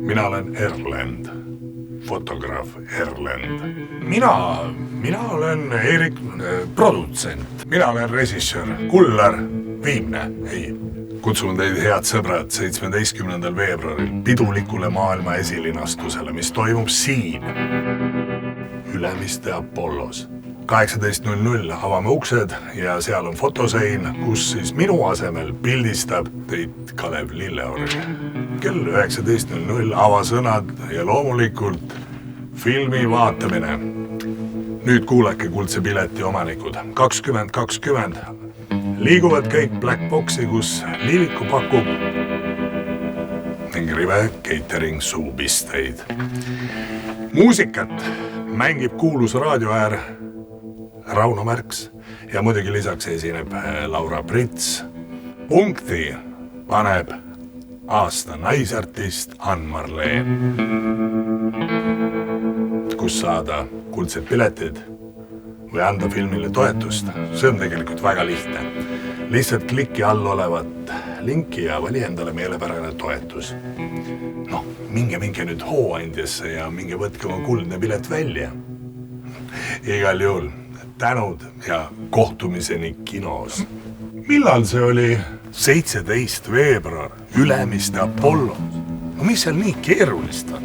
Mina olen Erlend, fotograaf Erlend. Mina olen Erik, produtsent. Mina olen režissöör Kullar Viimne. Ei, kutsun teid, head sõbrad, 17. veebruaril pidulikule maailma esilinastusele, mis toimub siin Ülemiste Apollos. 18:00 avame uksed ja seal on fotosein, kus siis minu asemel pildistab teid Kalev Lilleorg. Kell 19:00 avasõnad ja loomulikult filmi vaatamine. Nüüd kuulake kuldse pileti omanikud. 2020 liiguvad kõik Black Boxi, kus Liiviku pakub ning Rive Catering suupisteid. Muusikat mängib kuulus raadioäär Rauno Märks ja muidugi lisaks esineb Laura Prits. Punkti paneb aasta naisartist Ann-Marleen. Kus saada kuldsed piletid või anda filmile toetust, see on tegelikult väga lihtne. Lihtsalt kliki all olevat linki ja vali endale meelepärane toetus. Minge nüüd Hooandjasse ja minge võtke oma kuldne pilet välja. Igal juhul tänud ja kohtumiseni kinos. Millal see oli? 17. veebruar, Ülemiste Apollos. Mis seal nii keerulist on?